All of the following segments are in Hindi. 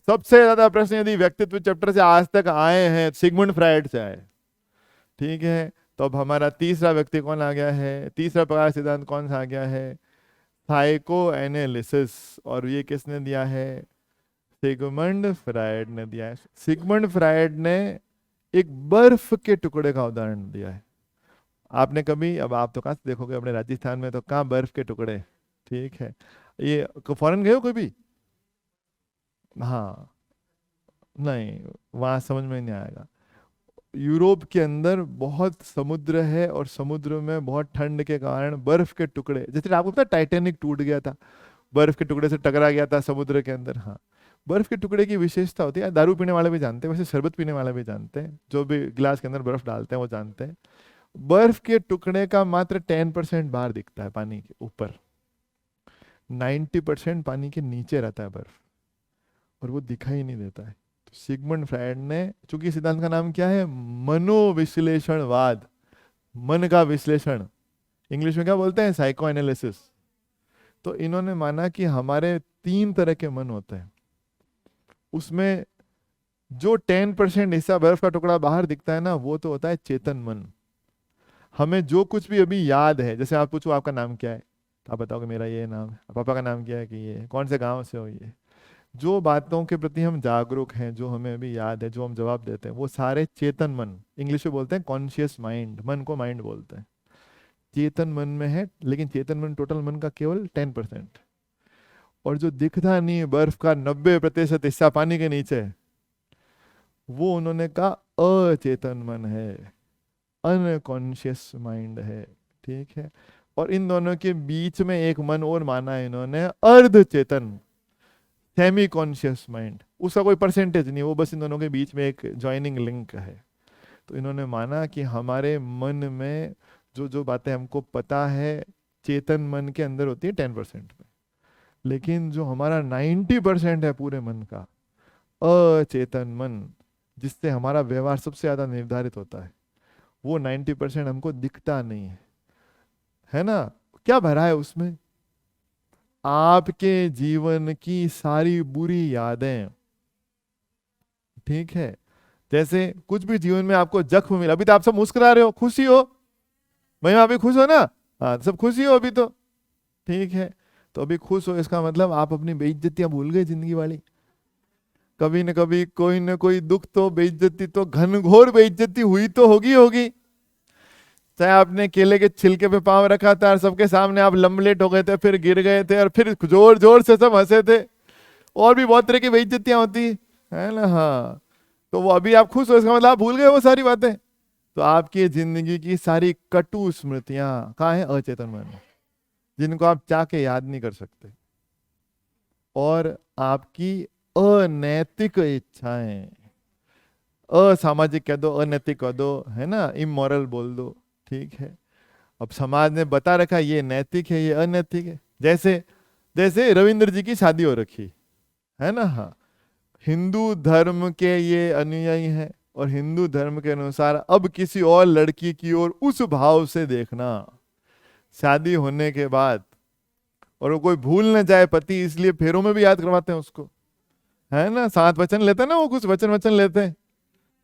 सबसे ज्यादा प्रश्न यदि व्यक्तित्व चैप्टर से आज तक आए हैं, सिगमुंड फ्रायड से आए। ठीक है, तो अब हमारा तीसरा व्यक्ति कौन आ गया है, तीसरा प्रकार सिद्धांत कौन सा आ गया है, साइको एनालिसिस। और ये किसने दिया है, सिगमंड फ्रायड ने दिया है। सिगमंड फ्रायड ने एक बर्फ के टुकड़े का उदाहरण दिया है। आपने कभी, अब आप तो कहाँ से देखोगे, अपने राजस्थान में तो कहाँ बर्फ के टुकड़े। ठीक है, ये फॉरेन गए हो कोई भी? हाँ, नहीं, वहां समझ में नहीं आएगा। यूरोप के अंदर बहुत समुद्र है और समुद्र में बहुत ठंड के कारण बर्फ के टुकड़े, जैसे आपको पता है टाइटैनिक टूट गया था, बर्फ के टुकड़े से टकरा गया था समुद्र के अंदर। हाँ, बर्फ के टुकड़े की विशेषता होती है, दारू पीने वाले भी जानते हैं, वैसे शरबत पीने वाले भी जानते हैं, जो भी गिलास के अंदर बर्फ डालते हैं वो जानते हैं। बर्फ के टुकड़े का मात्र 10% बाहर दिखता है पानी के ऊपर, 90% पानी के नीचे रहता है बर्फ, और वो दिखाई नहीं देता है। तो सिगमंड फ्रायड ने, चूंकि सिद्धांत का नाम क्या है, मनोविश्लेषणवाद, मन का विश्लेषण, इंग्लिश में क्या बोलते हैं, साइको एनालिसिस। तो इन्होंने माना कि हमारे 3 तरह के मन होते हैं, उसमें जो 10% हिस्सा बर्फ का टुकड़ा बाहर दिखता है ना, वो तो होता है चेतन मन। हमें जो कुछ भी अभी याद है, जैसे आप पूछो आपका नाम क्या है, तो आप बताओगे मेरा ये नाम है, पापा का नाम क्या है कि ये, कौन से गांव से हो ये, जो बातों के प्रति हम जागरूक हैं, जो हमें अभी याद है, जो हम जवाब देते हैं, वो सारे चेतन मन, इंग्लिश में बोलते हैं कॉन्शियस माइंड, मन को माइंड बोलते हैं, चेतन मन में है। लेकिन चेतन मन टोटल मन का केवल 10%। और जो दिखता नहीं बर्फ का 90% हिस्सा पानी के नीचे, वो उन्होंने कहा अचेतन मन है, अनकॉन्शियस माइंड है। ठीक है, और इन दोनों के बीच में एक मन और माना है इन्होंने, अर्ध चेतन, सेमी कॉन्शियस माइंड। उसका कोई परसेंटेज नहीं, वो बस इन दोनों के बीच में एक ज्वाइनिंग लिंक है। तो इन्होंने माना कि हमारे मन में जो जो बातें हमको पता है, चेतन मन के अंदर होती है 10% में, लेकिन जो हमारा 90% है पूरे मन का, अचेतन मन, जिससे हमारा व्यवहार सबसे ज्यादा निर्धारित होता है, वो 90% हमको दिखता नहीं है ना। क्या भरा है उसमें, आपके जीवन की सारी बुरी यादें। ठीक है, जैसे कुछ भी जीवन में आपको जख्म मिला, अभी तो आप सब मुस्कुरा रहे हो, खुशी हो, भाई अभी खुश हो ना, हाँ सब खुशी हो अभी तो। ठीक है, तो अभी खुश हो, इसका मतलब आप अपनी बेइज्जतियां भूल गए जिंदगी वाली। कभी न कभी कोई न कोई दुख तो, बेइज्जती तो, घनघोर बेइज्जती हुई तो होगी होगी। चाहे आपने केले के छिलके पे पांव रखा था और सबके सामने आप लम्बलेट हो गए थे, फिर गिर गए थे और फिर जोर जोर से सब हंसे थे, और भी बहुत तरह की बेइज्जतियां होती है ना। हाँ, तो वो अभी आप खुश हो, इसका मतलब आप भूल गए वो सारी बातें। तो आपकी जिंदगी की सारी कटु स्मृतियां कहाँ है, अचेतन मन में, जिनको आप चाह के याद नहीं कर सकते। और आपकी अनैतिक इच्छाएं, असामाजिक कह दो, अनैतिक कह दो, है ना, इमोरल बोल दो। ठीक है, अब समाज ने बता रखा ये नैतिक है, ये अनैतिक है। जैसे जैसे रविंद्र जी की शादी हो रखी है ना, हाँ, हिंदू धर्म के ये अनुयायी हैं, और हिंदू धर्म के अनुसार अब किसी और लड़की की ओर उस भाव से देखना शादी होने के बाद, और वो कोई भूल न जाए पति, इसलिए फेरों में भी याद करवाते हैं उसको, है ना, 7 वचन लेते हैं ना, वो कुछ वचन वचन लेते हैं।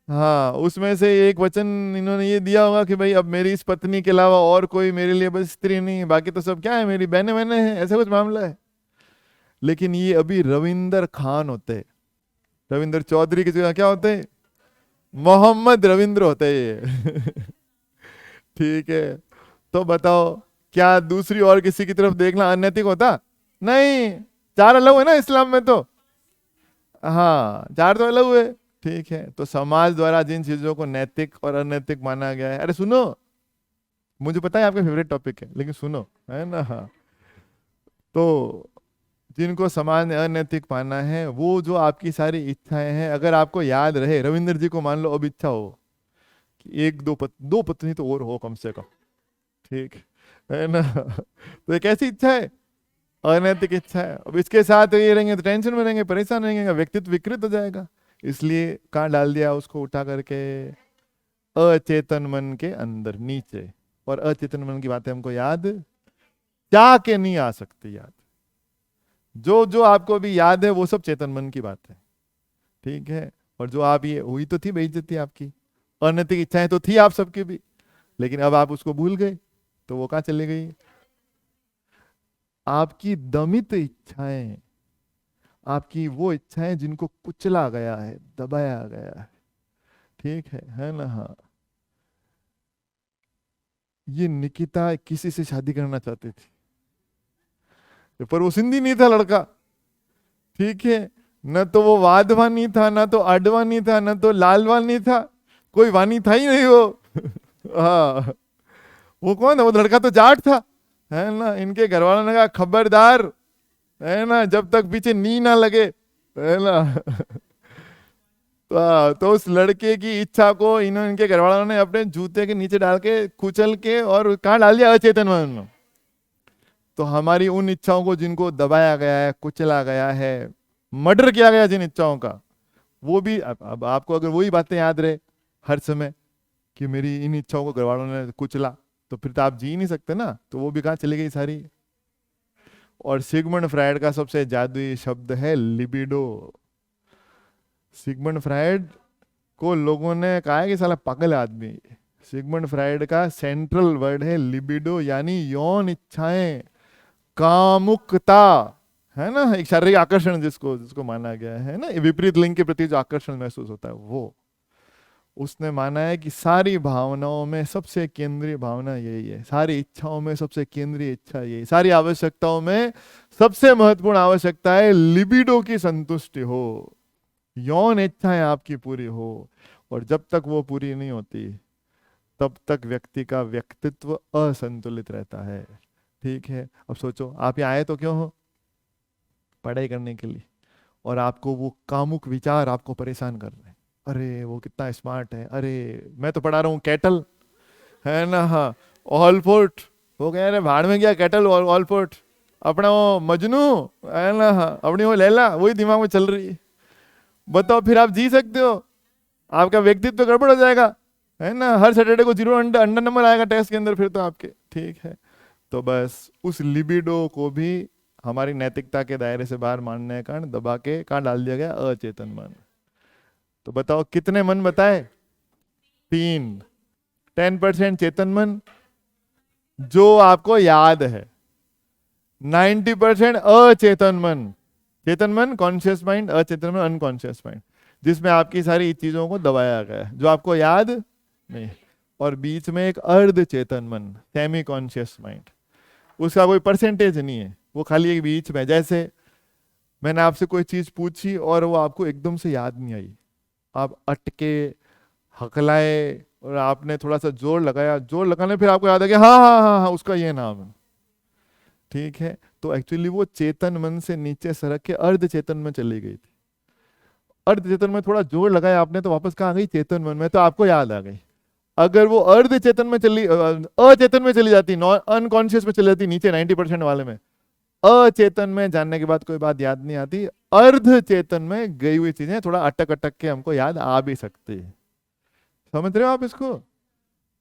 हाँ, उसमें से एक वचन इन्होंने ये दिया होगा कि भाई अब मेरी इस पत्नी के अलावा और कोई मेरे लिए बस स्त्री नहीं है, बाकी तो सब क्या है, मेरी बहने बहने हैं, ऐसा कुछ मामला है। लेकिन ये अभी रविंदर खान होते, रविंद्र चौधरी की जगह क्या होते, मोहम्मद रविंद्र होते ये। ठीक है, तो बताओ, क्या दूसरी और किसी की तरफ देखना अनैतिक होता? नहीं, 4 अलग हुए ना इस्लाम में तो, हाँ 4 तो अलग हुए। ठीक है, तो समाज द्वारा जिन चीजों को नैतिक और अनैतिक माना गया है, अरे सुनो, मुझे पता है आपका फेवरेट टॉपिक है, लेकिन सुनो, है ना, हाँ, तो जिनको समाज ने अनैतिक माना है, वो जो आपकी सारी इच्छाएं हैं, अगर आपको याद रहे, रविंद्र जी को मान लो अब इच्छा हो कि एक दो पत्नी तो और हो कम से कम, ठीक है ना। तो एक ऐसी इच्छा है, अनैतिक इच्छा है। अब इसके साथ ये रहेंगे तो टेंशन में रहेंगे, परेशान रहेंगे, व्यक्तित्व विकृत हो जाएगा। इसलिए कहाँ डाल दिया उसको, उठा करके अचेतन मन के अंदर नीचे। और अचेतन मन की बातें हमको याद चाह के नहीं आ सकती याद, जो जो आपको भी याद है वो सब चेतन मन की बात है। ठीक है। और जो आप ये हुई तो थी बेइज्जती आपकी, अनैतिक इच्छाएं तो थी आप सबकी भी, लेकिन अब आप उसको भूल गए, तो वो कहाँ चली गई? आपकी दमित इच्छाएं, आपकी वो इच्छाएं जिनको कुचला गया है, दबाया गया है, ठीक है ना? हाँ। ये निकिता किसी से शादी करना चाहती थी, पर वो सिंधी नहीं था लड़का, ठीक है। न तो वो वाधवानी था, ना तो आडवानी था, ना तो लालवानी था, कोई वानी था ही नहीं वो। हाँ, वो कौन है? वो लड़का तो जाट था, है ना? इनके घर वालों ने कहा खबरदार, है ना, जब तक पीछे नी ना लगे, है ना। तो उस लड़के की इच्छा को इनके घर वालों ने अपने जूते के नीचे डाल के कुचल के और कहाँ डाल दिया? अचेतन मन में। तो हमारी उन इच्छाओं को जिनको दबाया गया है, कुचला गया है, मर्डर किया गया जिन इच्छाओं का, वो भी अब आपको अगर वही बातें याद रहे हर समय कि मेरी इन इच्छाओं को घर वालों ने कुचला, तो फिर तो आप जी ही नहीं सकते ना, तो वो भी कहाँ चली गई सारी। और सिगमंड फ्रायड का सबसे जादुई शब्द है लिबिडो। सिगमंड फ्रायड को लोगों ने कहा है कि साला पागल आदमी है। सिगमंड फ्रायड का सेंट्रल वर्ड है लिबिडो, यानी यौन इच्छाएं, कामुकता, है ना, एक शारीरिक आकर्षण जिसको जिसको माना गया है ना, विपरीत लिंग के प्रति जो आकर्षण महसूस होता है वो। उसने माना है कि सारी भावनाओं में सबसे केंद्रीय भावना यही है, सारी इच्छाओं में सबसे केंद्रीय इच्छा यही, सारी आवश्यकताओं में सबसे महत्वपूर्ण आवश्यकता है लिबिडो की संतुष्टि हो, यौन इच्छाएं आपकी पूरी हो। और जब तक वो पूरी नहीं होती, तब तक व्यक्ति का व्यक्तित्व असंतुलित रहता है, ठीक है। अब सोचो, आप यहाँ आए तो क्यों हो? पढ़ाई करने के लिए, और आपको वो कामुक विचार आपको परेशान कर रहे हैं, अरे वो कितना स्मार्ट है, अरे मैं तो पढ़ा रहा हूँ कैटल, है ना, हाँ, ऑलपोर्ट, वो कह रहे भाड़ में गया कैटल और ऑलपोर्ट, अपना वो मजनू, है ना, हाँ, अपनी वो लैला वही दिमाग में चल रही है। बताओ फिर आप जी सकते हो? आपका व्यक्तित्व गड़बड़ हो जाएगा, है ना, हर सैटरडे को 0 अंडर नंबर आएगा टेस्ट के अंदर फिर तो आपके, ठीक है। तो बस उस लिबिडो को भी हमारी नैतिकता के दायरे से बाहर मानने के कारण दबा के कहाँ डाल दिया गया? अचेतन मन। तो बताओ कितने मन बताए? 3। 10% चेतन मन जो आपको याद है, 90% अचेतन मन। चेतन मन कॉन्शियस माइंड, अचेतन मन अनकॉन्शियस माइंड, जिसमें आपकी सारी चीजों को दबाया गया है जो आपको याद नहीं। और बीच में एक अर्ध चेतन मन, सेमी कॉन्शियस माइंड, उसका कोई परसेंटेज नहीं है, वो खाली एक बीच में, जैसे मैंने आपसे कोई चीज पूछी और वो आपको एकदम से याद नहीं आई, आप अटके, हकलाए, और आपने थोड़ा सा जोर लगाया, जोर लगाने फिर आपको याद आ गया, हाँ हाँ हाँ हाँ उसका ये नाम है, ठीक है। तो एक्चुअली वो चेतन मन से नीचे सरक के अर्ध चेतन में चली गई थी। अर्ध चेतन में थोड़ा जोर लगाया आपने तो वापस कहाँ आ गई? चेतन मन में, तो आपको याद आ गई। अगर वो अर्ध चेतन में चली, अचेतन में चली जाती, नॉन अनकॉन्शियस में चली जाती, नीचे 90% वाले में, अचेतन में जानने के बाद कोई बात याद नहीं आती, अर्ध चेतन में गई हुई चीजें थोड़ा अटक अटक के हमको याद आ भी सकती है। समझ रहे हो आप इसको?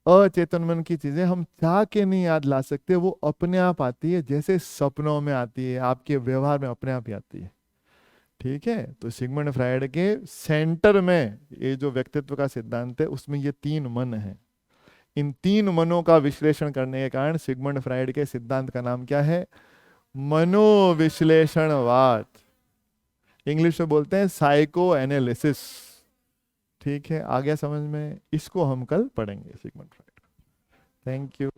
अचेतन मन की चीजें हम चाह के नहीं याद ला सकते, वो अपने आप आती है, जैसे सपनों में आती है, आपके व्यवहार में अपने आप ही आती है, ठीक है। तो सिगमंड फ्रायड के सेंटर में ये जो व्यक्तित्व का सिद्धांत है उसमें ये 3 मन है। इन 3 मनों का विश्लेषण करने के कारण सिगमंड फ्रायड के सिद्धांत का नाम क्या है? मनोविश्लेषणवाद। इंग्लिश में बोलते हैं साइको एनालिसिस, ठीक है। आ गया समझ में? इसको हम कल पढ़ेंगे सिगमंड फ्रायड। Thank you.